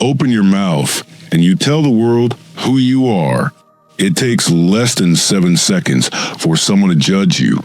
Open your mouth and you tell the world who you are. It takes less than 7 seconds for someone to judge you.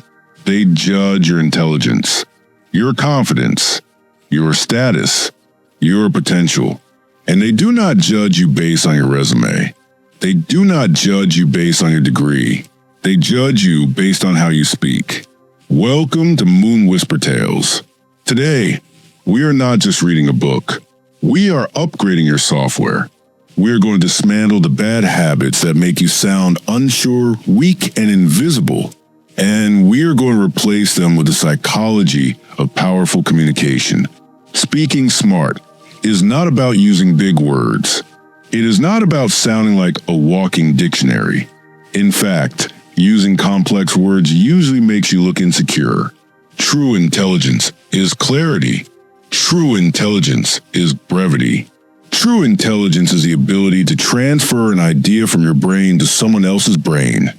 They judge your intelligence, your confidence, your status, your potential. And they do not judge you based on your resume. They do not judge you based on your degree. They judge you based on how you speak. Welcome to MoonWhisper Tales. Today, we are not just reading a book. We are upgrading your software. We are going to dismantle the bad habits that make you sound unsure, weak, and invisible. And we are going to replace them with the psychology of powerful communication. Speaking smart is not about using big words. It is not about sounding like a walking dictionary. In fact, using complex words usually makes you look insecure. True intelligence is clarity. True intelligence is brevity. True intelligence is the ability to transfer an idea from your brain to someone else's brain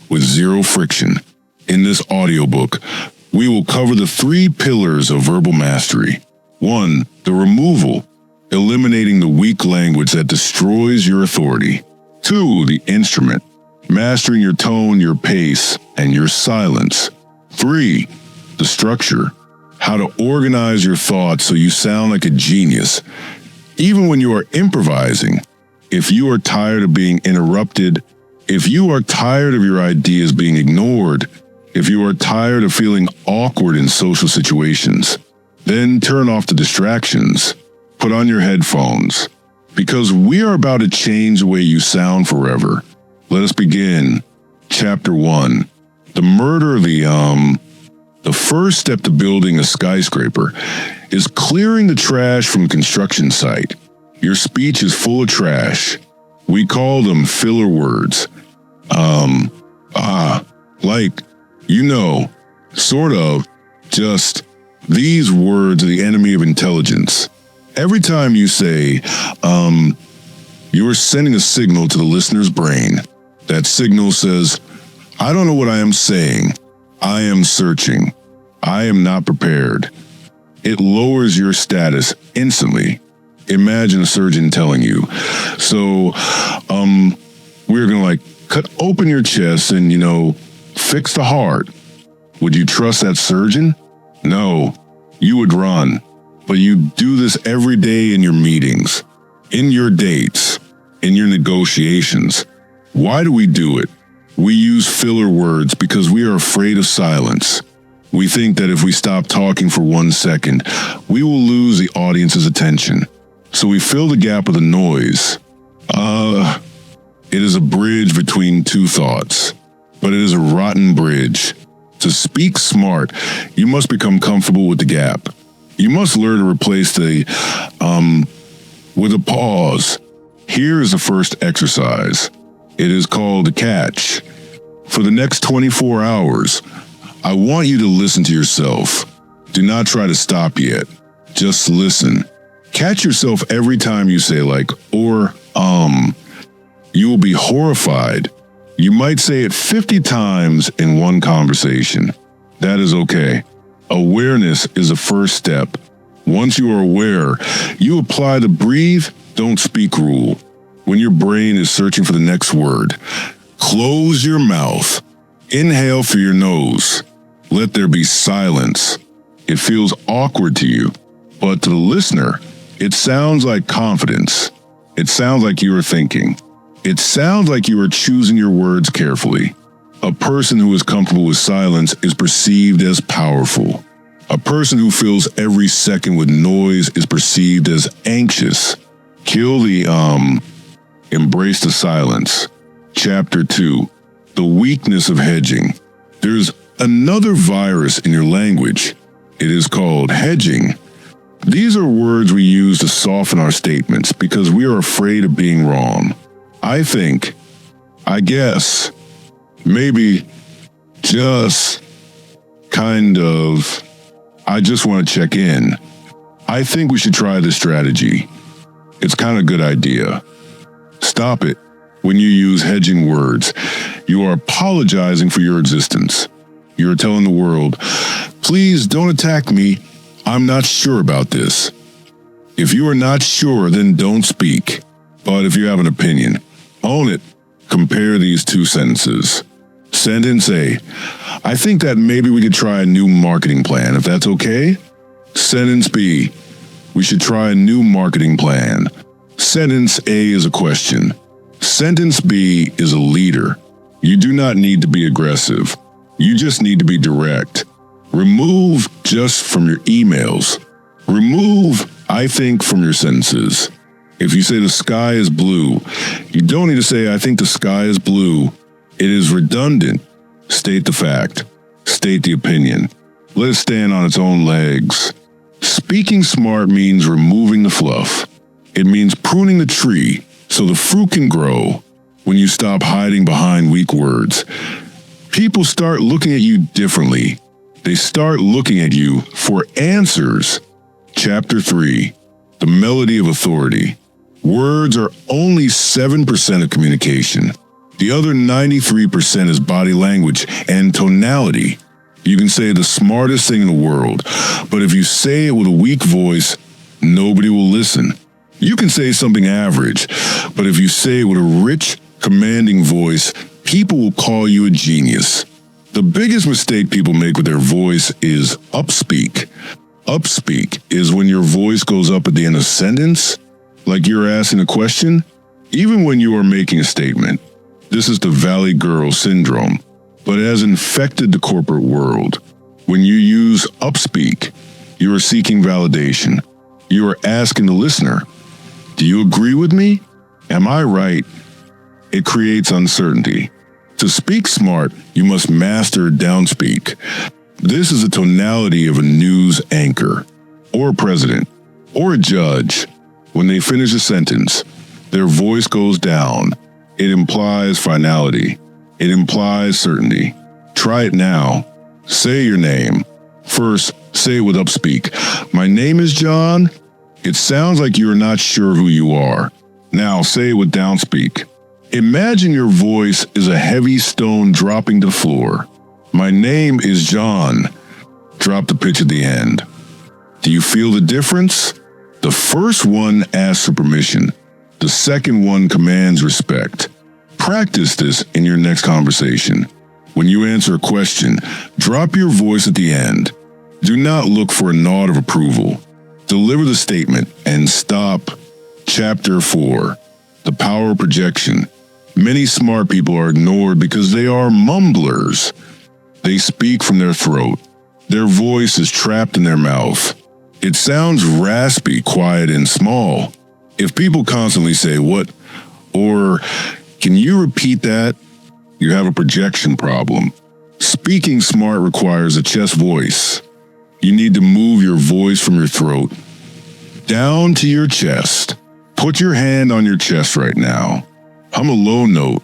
with zero friction. In this audiobook, we will cover the 3 pillars of verbal mastery. 1. The removal, eliminating the weak language that destroys your authority. 2. The instrument, mastering your tone, your pace, and your silence. 3. The structure, how to organize your thoughts so you sound like a genius. Even when you are improvising, if you are tired of being interrupted, if you are tired of your ideas being ignored, if you are tired of feeling awkward in social situations, then turn off the distractions. Put on your headphones, because we are about to change the way you sound forever. Let us begin. Chapter 1. The murder of the first step to building a skyscraper is clearing the trash from a construction site. Your speech is full of trash. We call them filler words. Sort of, just, these words are the enemy of intelligence. Every time you say, you are sending a signal to the listener's brain. That signal says, I don't know what I am saying. I am searching. I am not prepared. It lowers your status instantly. Imagine a surgeon telling you. So, we're going to cut open your chest and, fix the heart. Would you trust that surgeon? No, you would run. But you do this every day in your meetings, in your dates, in your negotiations. Why do we do it? We use filler words because we are afraid of silence. We think that if we stop talking for 1 second, we will lose the audience's attention. So we fill the gap with a noise. It is a bridge between 2 thoughts, but it is a rotten bridge. To speak smart, you must become comfortable with the gap. You must learn to replace the, with a pause. Here is the first exercise. It is called a catch. For the next 24 hours, I want you to listen to yourself. Do not try to stop yet. Just listen. Catch yourself every time you say You will be horrified. You might say it 50 times in one conversation. That is okay. Awareness is the first step. Once you are aware, you apply the breathe, don't speak rule. When your brain is searching for the next word, close your mouth. Inhale through your nose. Let there be silence. It feels awkward to you, but to the listener, it sounds like confidence. It sounds like you are thinking. It sounds like you are choosing your words carefully. A person who is comfortable with silence is perceived as powerful. A person who fills every second with noise is perceived as anxious. Kill the embrace the silence. Chapter 2. The weakness of hedging. There's another virus in your language. It is called hedging. These are words we use to soften our statements because we are afraid of being wrong. I think, I guess, maybe, just, kind of, I just want to check in. I think we should try this strategy. It's kind of a good idea. Stop it. When you use hedging words, you are apologizing for your existence. You are telling the world, please don't attack me. I'm not sure about this. If you are not sure, then don't speak. But if you have an opinion, own it. Compare these two sentences. Sentence A. I think that maybe we could try a new marketing plan, if that's okay. Sentence B. We should try a new marketing plan. Sentence A is a question. Sentence B is a leader. You do not need to be aggressive. You just need to be direct. Remove just from your emails. Remove I think from your sentences. If you say the sky is blue, you don't need to say I think the sky is blue. It is redundant. State the fact. State the opinion. Let it stand on its own legs. Speaking smart means removing the fluff. It means pruning the tree so the fruit can grow. When you stop hiding behind weak words, people start looking at you differently. They start looking at you for answers. Chapter 3. The Melody of Authority. Words are only 7% of communication. The other 93% is body language and tonality. You can say the smartest thing in the world, but if you say it with a weak voice, nobody will listen. You can say something average, but if you say it with a rich, commanding voice, people will call you a genius. The biggest mistake people make with their voice is upspeak. Upspeak is when your voice goes up at the end of a sentence, like you're asking a question, even when you are making a statement. This is the Valley Girl syndrome, but it has infected the corporate world. When you use upspeak, you are seeking validation. You are asking the listener, do you agree with me? Am I right? It creates uncertainty. To speak smart, you must master downspeak. This is the tonality of a news anchor, or a president, or a judge. When they finish a sentence, their voice goes down. It implies finality. It implies certainty. Try it now. Say your name. First, say it with upspeak. My name is John. It sounds like you are not sure who you are. Now say it with downspeak. Imagine your voice is a heavy stone dropping to the floor. My name is John. Drop the pitch at the end. Do you feel the difference? The first one asks for permission. The second one commands respect. Practice this in your next conversation. When you answer a question, drop your voice at the end. Do not look for a nod of approval. Deliver the statement and stop. Chapter 4. The Power of Projection. Many smart people are ignored because they are mumblers. They speak from their throat. Their voice is trapped in their mouth. It sounds raspy, quiet, and small. If people constantly say, "What?" or "Can you repeat that?" you have a projection problem. Speaking smart requires a chest voice. You need to move your voice from your throat down to your chest. Put your hand on your chest right now. Hum a low note.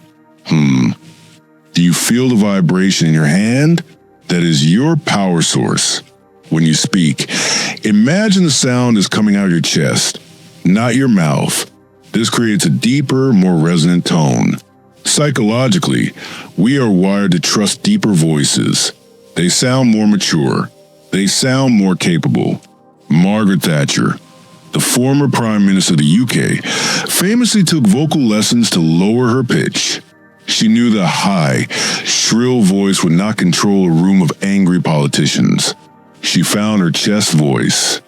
Do you feel the vibration in your hand? That is your power source. When you speak, imagine the sound is coming out of your chest, not your mouth. This creates a deeper, more resonant tone. Psychologically, we are wired to trust deeper voices. They sound more mature. They sound more capable. Margaret Thatcher, the former Prime Minister of the UK, famously took vocal lessons to lower her pitch. She knew the high, shrill voice would not control a room of angry politicians. She found her chest voice,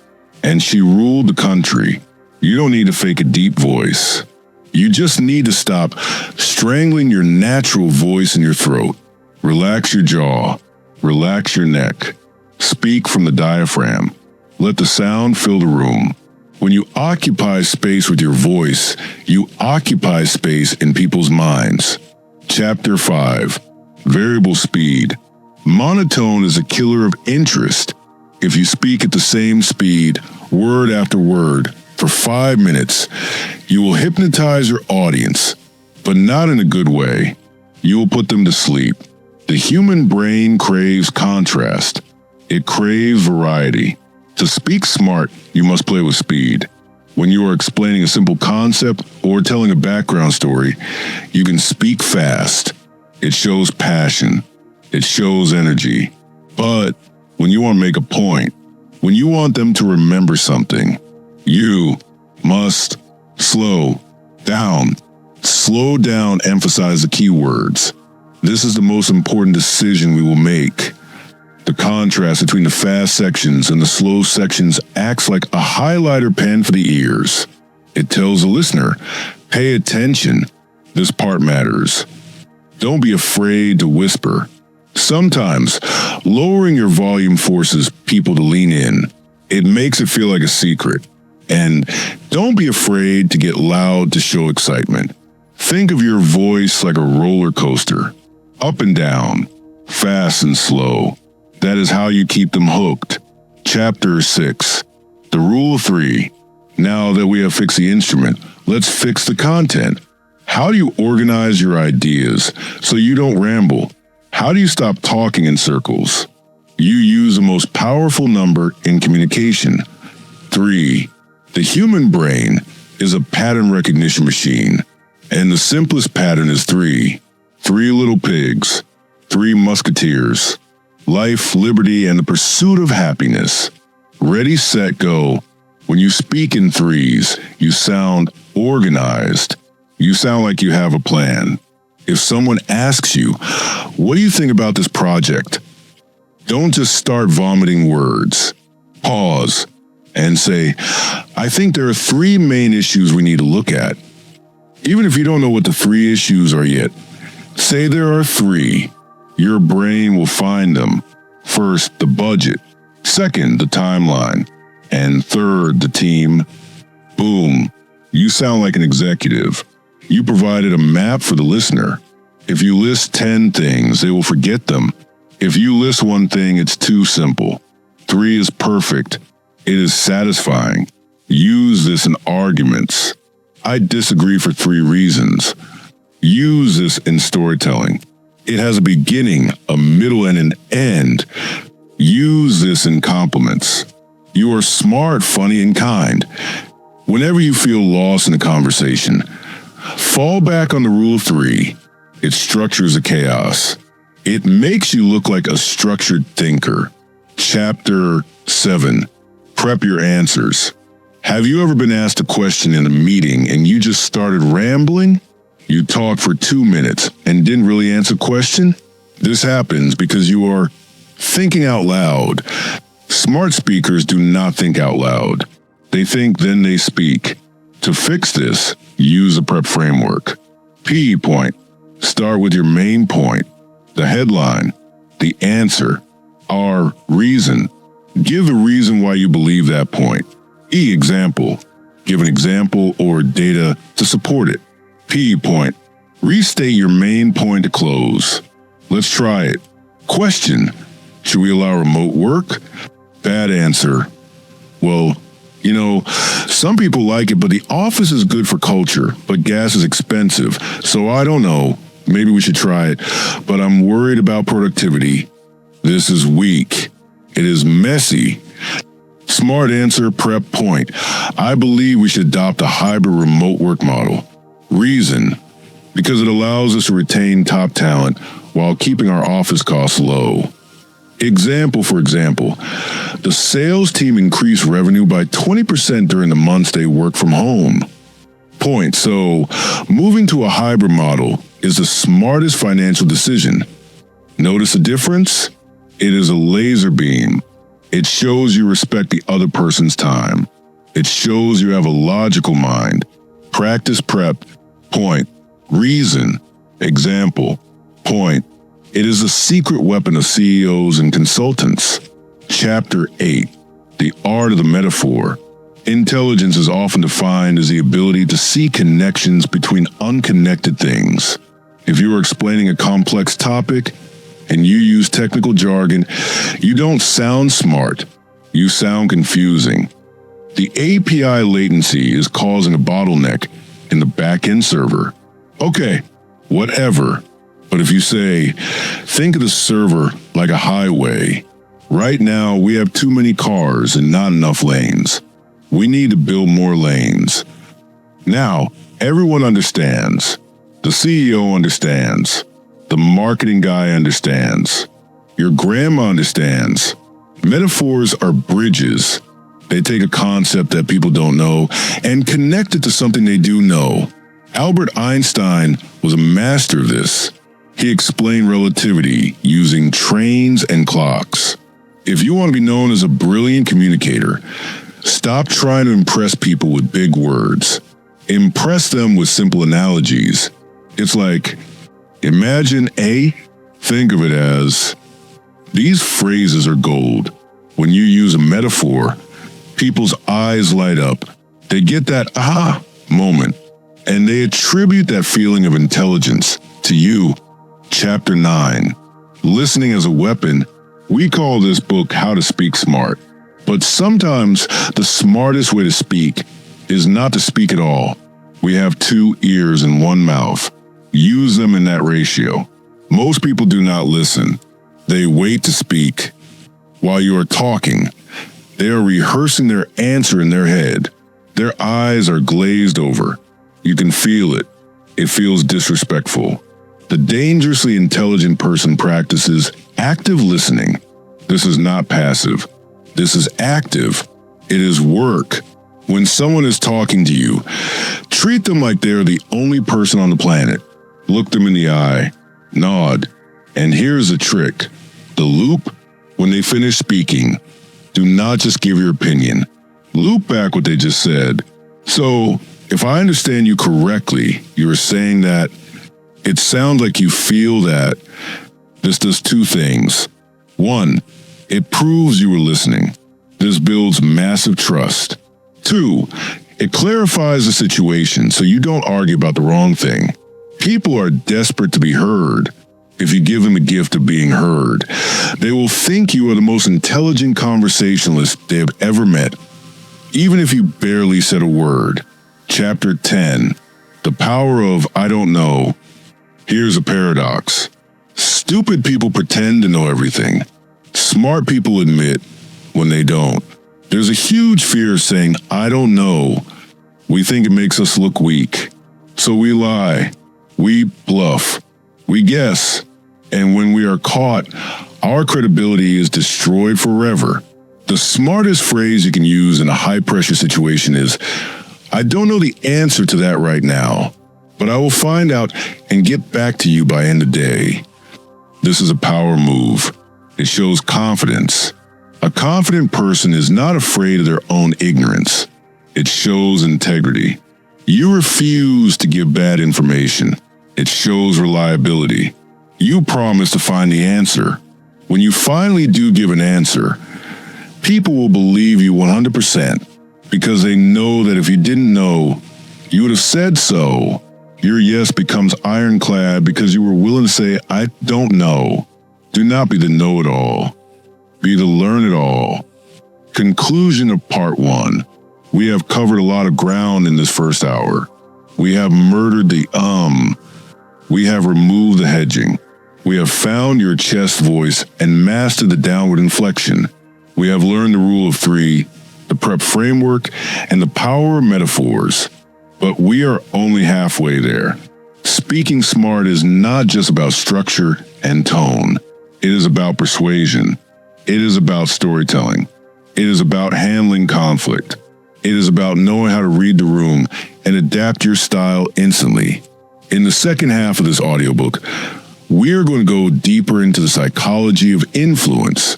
and she ruled the country. You don't need to fake a deep voice. You just need to stop strangling your natural voice in your throat. Relax your jaw. Relax your neck. Speak from the diaphragm. Let the sound fill the room. When you occupy space with your voice, you occupy space in people's minds. Chapter 5. Variable speed. Monotone is a killer of interest. If you speak at the same speed, word after word, for 5 minutes, you will hypnotize your audience, but not in a good way. You will put them to sleep. The human brain craves contrast. It craves variety. To speak smart, you must play with speed. When you are explaining a simple concept or telling a background story, you can speak fast. It shows passion. It shows energy. But when you want to make a point, when you want them to remember something, You must slow down. Slow down, emphasize the key words. This is the most important decision we will make. The contrast between the fast sections and the slow sections acts like a highlighter pen for the ears. It tells the listener, pay attention, this part matters. Don't be afraid to whisper. Sometimes, lowering your volume forces people to lean in. It makes it feel like a secret. And don't be afraid to get loud to show excitement. Think of your voice like a roller coaster, up and down, fast and slow. That is how you keep them hooked. Chapter 6, the rule of 3. Now that we have fixed the instrument, let's fix the content. How do you organize your ideas so you don't ramble? How do you stop talking in circles? You use the most powerful number in communication. 3. The human brain is a pattern recognition machine, and the simplest pattern is 3. 3 little pigs, 3 musketeers, life, liberty, and the pursuit of happiness. Ready, set, go. When you speak in 3s, you sound organized. You sound like you have a plan. If someone asks you, what do you think about this project? Don't just start vomiting words. Pause and say, I think there are 3 main issues we need to look at. Even if you don't know what the 3 issues are yet, say there are 3. Your brain will find them. First, the budget. Second, the timeline. And third, the team. Boom. You sound like an executive. You provided a map for the listener. If you list 10 things, they will forget them. If you list one thing, it's too simple. 3 is perfect. It is satisfying. Use this in arguments. I disagree for 3 reasons. Use this in storytelling. It has a beginning, a middle, and an end. Use this in compliments. You are smart, funny, and kind. Whenever you feel lost in a conversation, fall back on the rule of 3. It structures the chaos. It makes you look like a structured thinker. Chapter 7. Prep your answers. Have you ever been asked a question in a meeting and you just started rambling? You talked for 2 minutes and didn't really answer the question? This happens because you are thinking out loud. Smart speakers do not think out loud. They think, then they speak. To fix this, use a prep framework. P point. Start with your main point, the headline, the answer. R, reason. Give a reason why you believe that point. E, example. Give an example or data to support it. P point. Restate your main point to close. Let's try it. Question. Should we allow remote work? Bad answer. Well, some people like it, but the office is good for culture, but gas is expensive. So I don't know. Maybe we should try it, but I'm worried about productivity. This is weak. It is messy. Smart answer, prep point. I believe we should adopt a hybrid remote work model. Reason. Because it allows us to retain top talent while keeping our office costs low. Example, for example, the sales team increased revenue by 20% during the months they work from home. Point. So, moving to a hybrid model is the smartest financial decision. Notice the difference? It is a laser beam. It shows you respect the other person's time. It shows you have a logical mind. Practice prep. Point. Reason. Example. Point. It is a secret weapon of CEOs and consultants. Chapter 8. The art of the metaphor. Intelligence is often defined as the ability to see connections between unconnected things. If you are explaining a complex topic and you use technical jargon, you don't sound smart. You sound confusing. The API latency is causing a bottleneck in the back-end server. Okay, whatever. But if you say, think of the server like a highway. Right now, we have too many cars and not enough lanes. We need to build more lanes. Now, everyone understands. The CEO understands. The marketing guy understands. Your grandma understands. Metaphors are bridges. They take a concept that people don't know and connect it to something they do know. Albert Einstein was a master of this. He explained relativity using trains and clocks. If you want to be known as a brilliant communicator, stop trying to impress people with big words. Impress them with simple analogies. It's like, imagine A, think of it as, these phrases are gold. When you use a metaphor, people's eyes light up. They get that aha moment, and they attribute that feeling of intelligence to you. Chapter 9, Listening as a Weapon. We call this book How to Speak Smart. But sometimes the smartest way to speak is not to speak at all. We have 2 ears and 1 mouth. Use them in that ratio. Most people do not listen. They wait to speak. While you are talking, they are rehearsing their answer in their head. Their eyes are glazed over. You can feel it. It feels disrespectful. The dangerously intelligent person practices active listening. This is not passive. This is active. It is work. When someone is talking to you, treat them like they are the only person on the planet. Look them in the eye. Nod. And here's the trick. The loop. When they finish speaking, do not just give your opinion. Loop back what they just said. So, if I understand you correctly, you are saying that it sounds like you feel that. This does 2 things. 1, it proves you were listening. This builds massive trust. 2, it clarifies the situation so you don't argue about the wrong thing. People are desperate to be heard. If you give them a gift of being heard, they will think you are the most intelligent conversationalist they have ever met, even if you barely said a word. Chapter 10, The Power of I Don't Know. Here's a paradox. Stupid people pretend to know everything. Smart people admit when they don't. There's a huge fear of saying, I don't know. We think it makes us look weak. So we lie. We bluff. We guess. And when we are caught, our credibility is destroyed forever. The smartest phrase you can use in a high-pressure situation is, I don't know the answer to that right now, but I will find out and get back to you by end of day. This is a power move. It shows confidence. A confident person is not afraid of their own ignorance. It shows integrity. You refuse to give bad information. It shows reliability. You promise to find the answer. When you finally do give an answer, people will believe you 100% because they know that if you didn't know, you would have said so. Your yes becomes ironclad because you were willing to say, I don't know. Do not be the know-it-all. Be the learn-it-all. Conclusion of part 1. We have covered a lot of ground in this first hour. We have murdered the We have removed the hedging. We have found your chest voice and mastered the downward inflection. We have learned the rule of 3, the prep framework, and the power of metaphors. But we are only halfway there. Speaking smart is not just about structure and tone. It is about persuasion. It is about storytelling. It is about handling conflict. It is about knowing how to read the room and adapt your style instantly. In the second half of this audiobook, we are going to go deeper into the psychology of influence.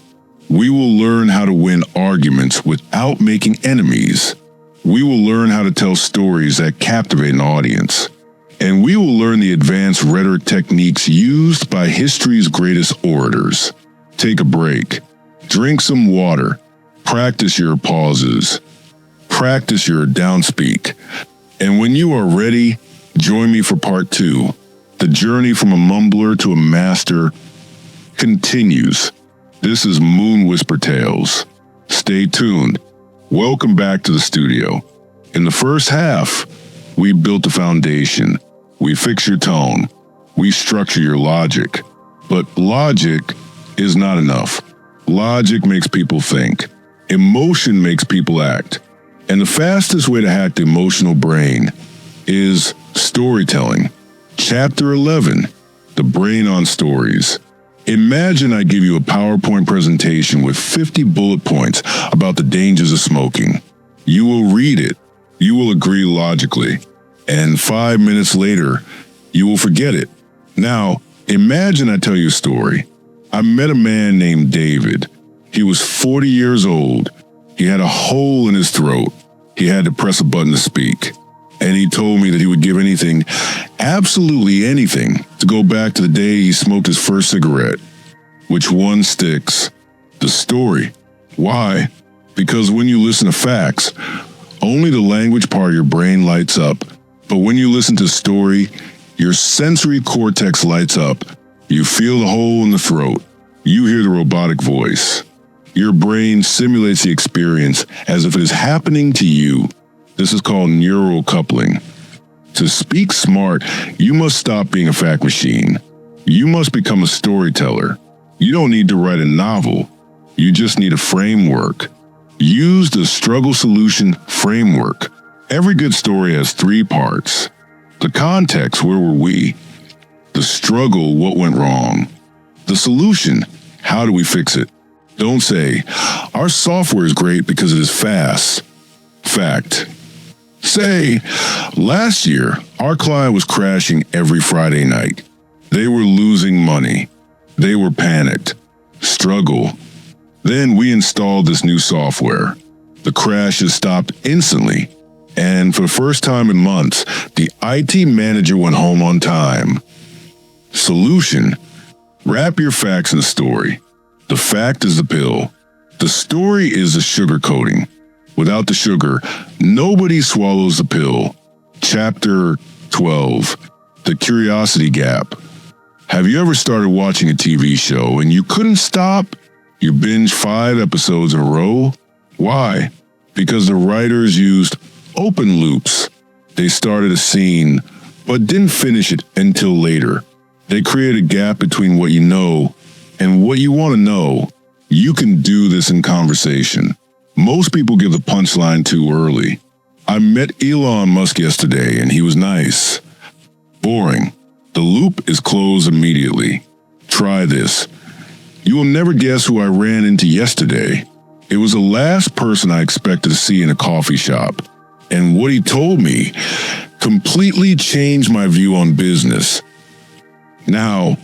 We will learn how to win arguments without making enemies. We will learn how to tell stories that captivate an audience. And we will learn the advanced rhetoric techniques used by history's greatest orators. Take a break. Drink some water. Practice your pauses. Practice your downspeak. And when you are ready, join me for part 2. The journey from a mumbler to a master continues. This is MoonWhisper Tales. Stay tuned. Welcome back to the studio. In the first half, we built the foundation. We fix your tone. We structure your logic. But logic is not enough. Logic makes people think. Emotion makes people act. And the fastest way to hack the emotional brain is storytelling. Chapter 11, The Brain on Stories. Imagine I give you a PowerPoint presentation with 50 bullet points about the dangers of smoking. You will read it. You will agree logically. And 5 minutes later, you will forget it. Now, imagine I tell you a story. I met a man named David. He was 40 years old. He had a hole in his throat. He had to press a button to speak. And he told me that he would give anything, absolutely anything, to go back to the day he smoked his first cigarette. Which one sticks? The story. Why? Because when you listen to facts, only the language part of your brain lights up. But when you listen to story, your sensory cortex lights up. You feel the hole in the throat. You hear the robotic voice. Your brain simulates the experience as if it is happening to you. This is called neural coupling. To speak smart, you must stop being a fact machine. You must become a storyteller. You don't need to write a novel. You just need a framework. Use the struggle solution framework. Every good story has 3 parts. The context, where were we? The struggle, what went wrong? The solution, how do we fix it? Don't say, our software is great because it is fast. Fact. Say, last year, our client was crashing every Friday night. They were losing money. They were panicked. Struggle. Then we installed this new software. The crashes stopped instantly. And for the first time in months, the IT manager went home on time. Solution. Wrap your facts in a story. The fact is the pill. The story is the sugar coating. Without the sugar, nobody swallows the pill. Chapter 12. The Curiosity Gap. Have you ever started watching a TV show and you couldn't stop? You binged 5 episodes in a row? Why? Because the writers used open loops. They started a scene, but didn't finish it until later. They created a gap between what you know and what you want to know. You can do this in conversation. Most people give the punchline too early. I met Elon Musk yesterday and he was nice. Boring. The loop is closed immediately. Try this. You will never guess who I ran into yesterday. It was the last person I expected to see in a coffee shop. And what he told me completely changed my view on business. Now,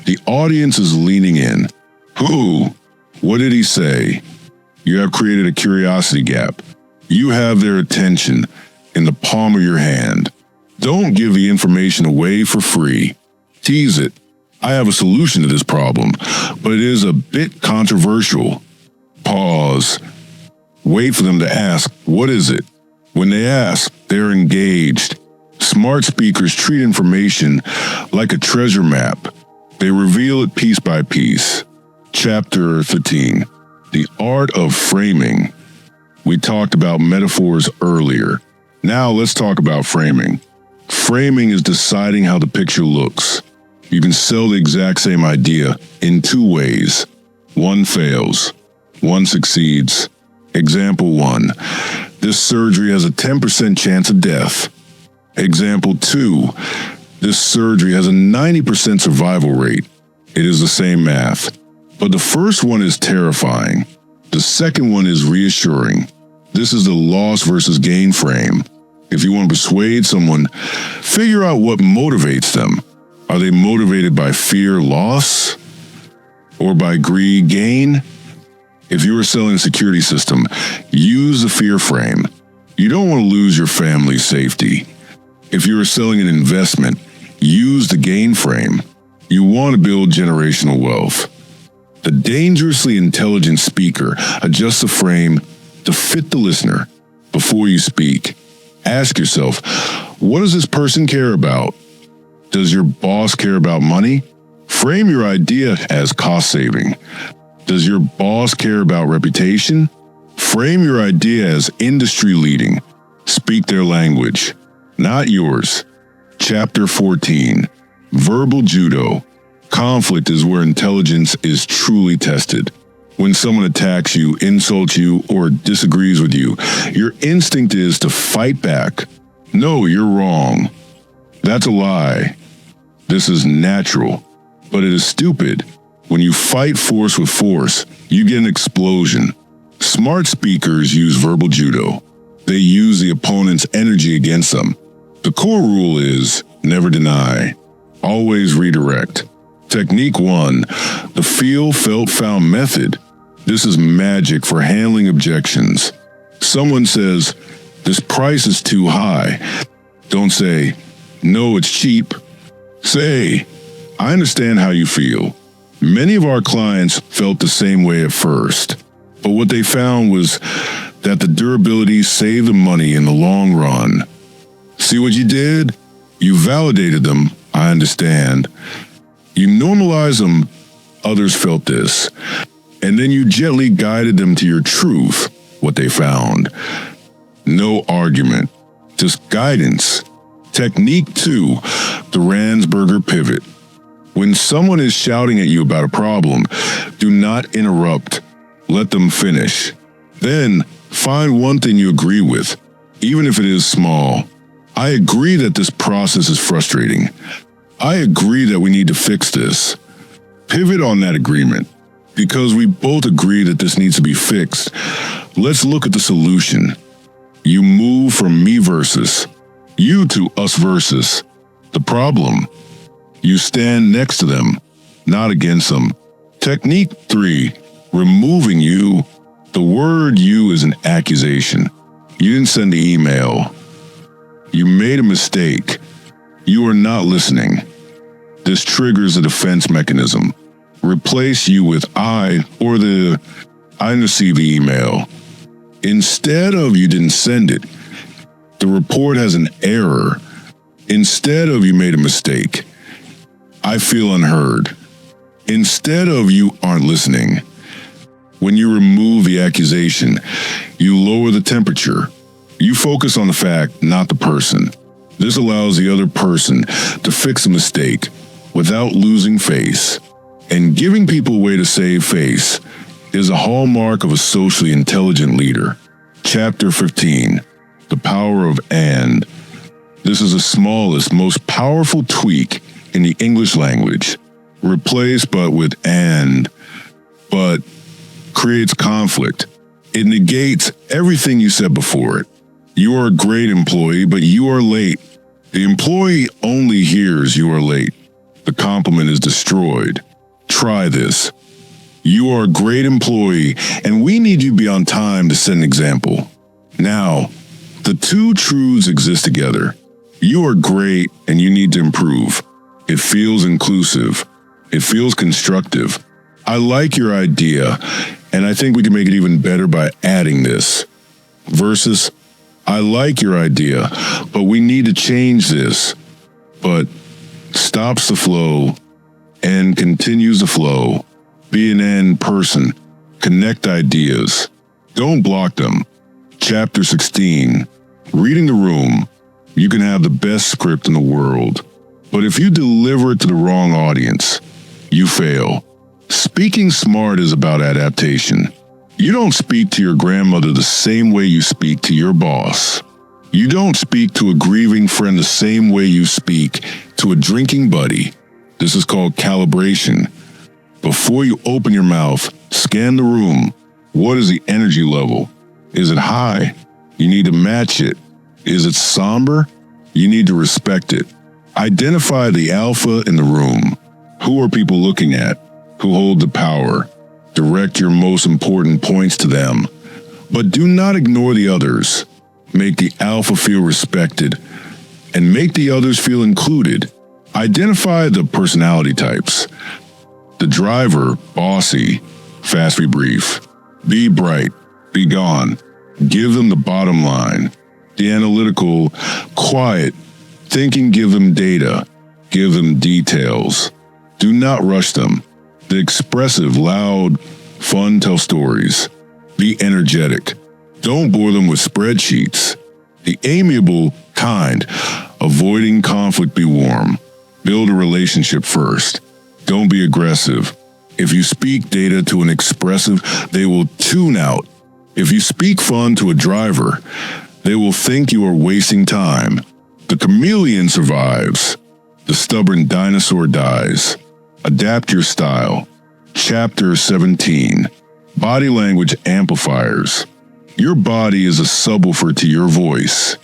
the audience is leaning in. Who? What did he say? You have created a curiosity gap. You have their attention in the palm of your hand. Don't give the information away for free. Tease it. I have a solution to this problem, but it is a bit controversial. Pause. Wait for them to ask, what is it? When they ask, they're engaged. Smart speakers treat information like a treasure map. They reveal it piece by piece. Chapter 15. The Art of Framing. We talked about metaphors earlier. Now let's talk about framing. Framing is deciding how the picture looks. You can sell the exact same idea in 2 ways. One fails. One succeeds. Example 1. This surgery has a 10% chance of death. Example 2. This surgery has a 90% survival rate. It is the same math. But the first one is terrifying. The second one is reassuring. This is the loss versus gain frame. If you want to persuade someone, figure out what motivates them. Are they motivated by fear, loss? Or by greed, gain? If you are selling a security system, use the fear frame. You don't want to lose your family's safety. If you are selling an investment, use the gain frame. You want to build generational wealth. The dangerously intelligent speaker adjusts the frame to fit the listener. Before you speak, ask yourself, what does this person care about? Does your boss care about money? Frame your idea as cost saving. Does your boss care about reputation? Frame your idea as industry leading. Speak their language, not yours. Chapter 14. Verbal Judo. Conflict is where intelligence is truly tested. When someone attacks you, insults you, or disagrees with you, your instinct is to fight back. No, you're wrong. That's a lie. This is natural, but it is stupid. When you fight force with force, you get an explosion. Smart speakers use verbal judo. They use the opponent's energy against them. The core rule is never deny, always redirect. Technique 1, the feel, felt, found method. This is magic for handling objections. Someone says, "This price is too high." Don't say, "No, it's cheap." Say, "I understand how you feel." Many of our clients felt the same way at first, but what they found was that the durability saved them money in the long run. See what you did? You validated them, "I understand." You normalized them, "Others felt this." And then you gently guided them to your truth, what they found. No argument, just guidance. Technique 2, the Ransberger pivot. When someone is shouting at you about a problem, do not interrupt. Let them finish. Then find one thing you agree with, even if it is small. "I agree that this process is frustrating. I agree that we need to fix this." Pivot on that agreement. Because we both agree that this needs to be fixed, let's look at the solution. You move from me versus you to us versus the problem. You stand next to them, not against them. Technique 3, removing you. The word "you" is an accusation. You didn't send the email. You made a mistake. You are not listening. This triggers a defense mechanism. Replace "you" with "I" or the "I didn't receive the email." Instead of "you didn't send it," the report has an error. Instead of "you made a mistake," "I feel unheard." Instead of "you aren't listening." When you remove the accusation, you lower the temperature. You focus on the fact, not the person. This allows the other person to fix a mistake without losing face. And giving people a way to save face is a hallmark of a socially intelligent leader. Chapter 15, the power of "and." This is the smallest, most powerful tweak in the English language. Replace "but" with "and." But creates conflict. It negates everything you said before it. You are a great employee, but you are late. The employee only hears "you are late." The compliment is destroyed. Try this. You are a great employee, and we need you to be on time to set an example. Now, the two truths exist together. You are great, and you need to improve. It feels inclusive. It feels constructive. I like your idea, and I think we can make it even better by adding this. Versus, I like your idea, but we need to change this. But stops the flow and continues the flow. Be an end person. Connect ideas. Don't block them. Chapter 16. Reading the room. You can have the best script in the world, but if you deliver it to the wrong audience, you fail. Speaking smart is about adaptation. You don't speak to your grandmother the same way you speak to your boss. You don't speak to a grieving friend the same way you speak to a drinking buddy. This is called calibration. Before you open your mouth, scan the room. What is the energy level? Is it high? You need to match it. Is it somber? You need to respect it. Identify the alpha in the room. Who are people looking at? Who hold the power? Direct your most important points to them. But do not ignore the others. Make the alpha feel respected and make the others feel included. Identify the personality types. The driver, bossy, fast, be brief. Be bright, be gone. Give them the bottom line. The analytical, quiet, thinking, give them data. Give them details. Do not rush them. The expressive, loud, fun, tell stories. Be energetic. Don't bore them with spreadsheets. The amiable, kind, avoiding conflict, be warm. Build a relationship first. Don't be aggressive. If you speak data to an expressive, they will tune out. If you speak fun to a driver, they will think you are wasting time. The chameleon survives. The stubborn dinosaur dies. Adapt your style. Chapter 17. Body Language Amplifiers. Your body is a subwoofer to your voice.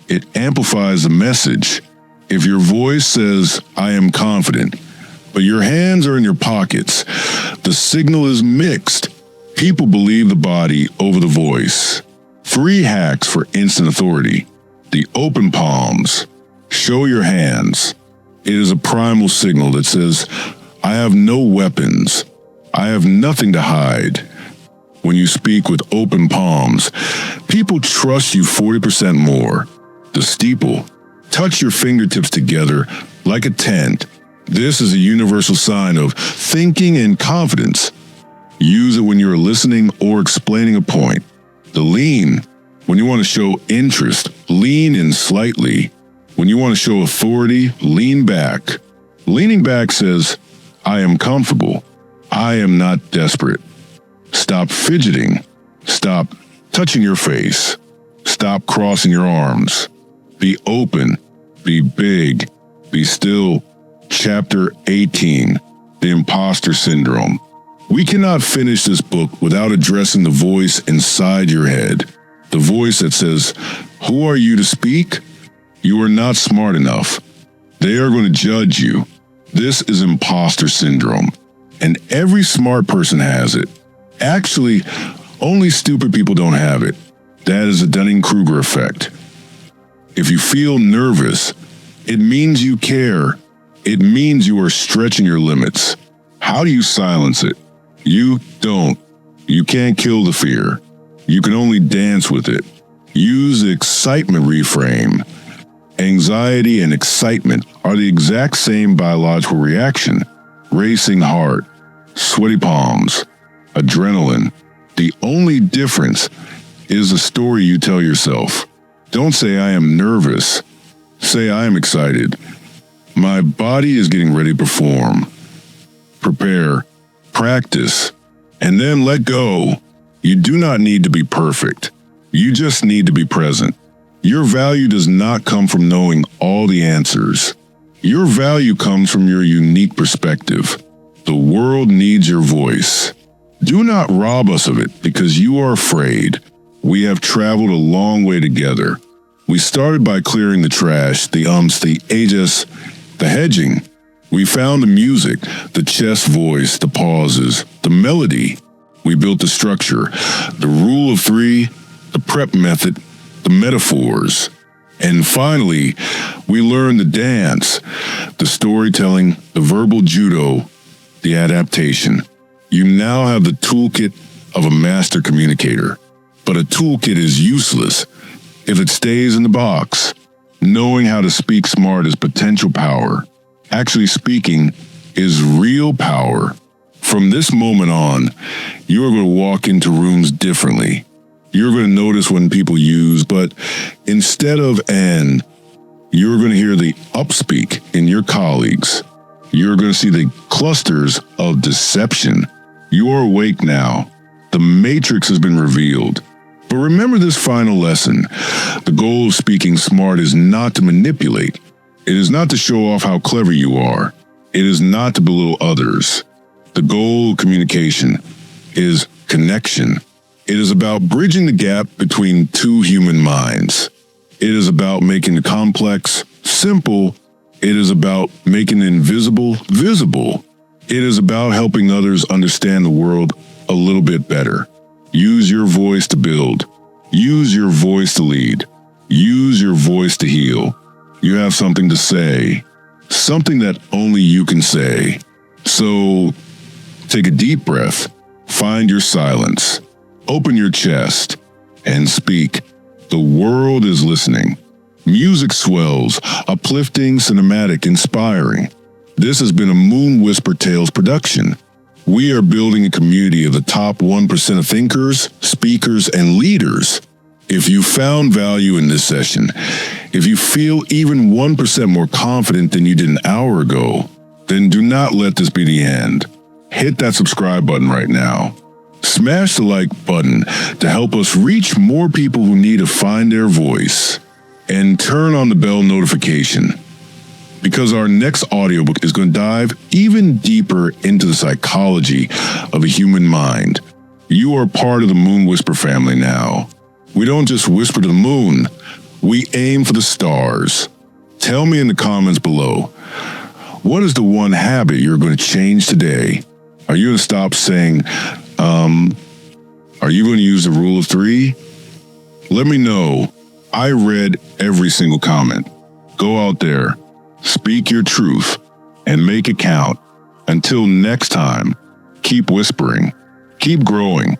It amplifies the message. If your voice says, "I am confident," but your hands are in your pockets, the signal is mixed. People believe the body over the voice. 3 hacks for instant authority. The open palms. Show your hands. It is a primal signal that says, "I have no weapons. I have nothing to hide." When you speak with open palms, people trust you 40% more. The steeple. Touch your fingertips together like a tent. This is a universal sign of thinking and confidence. Use it when you're listening or explaining a point. The lean. When you want to show interest, lean in slightly. When you want to show authority, lean back. Leaning back says, "I am comfortable. I am not desperate." Stop fidgeting. Stop touching your face. Stop crossing your arms. Be open. Be big. Be still. Chapter 18. The Imposter Syndrome. We cannot finish this book without addressing the voice inside your head. The voice that says, "Who are you to speak? You are not smart enough. They are going to judge you." This is imposter syndrome, and every smart person has it. Actually, only stupid people don't have it. That is the Dunning-Kruger effect. If you feel nervous, it means you care. It means you are stretching your limits. How do you silence it? You don't. You can't kill the fear. You can only dance with it. Use the excitement reframe. Anxiety and excitement are the exact same biological reaction. Racing heart, sweaty palms, adrenaline. The only difference is the story you tell yourself. Don't say, "I am nervous." Say, "I am excited. My body is getting ready to perform." Prepare, practice, and then let go. You do not need to be perfect. You just need to be present. Your value does not come from knowing all the answers. Your value comes from your unique perspective. The world needs your voice. Do not rob us of it because you are afraid. We have traveled a long way together. We started by clearing the trash, the ages, the hedging. We found the music, the chest voice, the pauses, the melody. We built the structure, the rule of 3, the prep method, the metaphors. And finally, we learned the dance, the storytelling, the verbal judo, the adaptation. You now have the toolkit of a master communicator. But a toolkit is useless if it stays in the box. Knowing how to speak smart is potential power. Actually speaking is real power. From this moment on, you are going to walk into rooms differently. You're going to notice when people use, but instead of "and," you're going to hear the upspeak in your colleagues. You're going to see the clusters of deception. You are awake now. The matrix has been revealed. But remember this final lesson. The goal of speaking smart is not to manipulate. It is not to show off how clever you are. It is not to belittle others. The goal of communication is connection. It is about bridging the gap between 2 human minds. It is about making the complex simple. It is about making the invisible visible. It is about helping others understand the world a little bit better. Use your voice to build. Use your voice to lead. Use your voice to heal. You have something to say, something that only you can say. So take a deep breath, find your silence, open your chest, and speak. The world is listening. Music swells, uplifting, cinematic, inspiring. This has been a MoonWhisper Tales production. We are building a community of the top 1% of thinkers, speakers, and leaders. If you found value in this session, if you feel even 1% more confident than you did an hour ago, then do not let this be the end. Hit that subscribe button right now. Smash the like button to help us reach more people who need to find their voice. And turn on the bell notification. because our next audiobook is going to dive even deeper into the psychology of a human mind. You are part of the MoonWhisper family now. We don't just whisper to the moon, we aim for the stars. Tell me in the comments below, what is the one habit you're going to change today? Are you going to stop saying, are you going to use the rule of 3? Let me know. I read every single comment. Go out there, speak your truth, and make it count. Until next time, keep whispering, keep growing,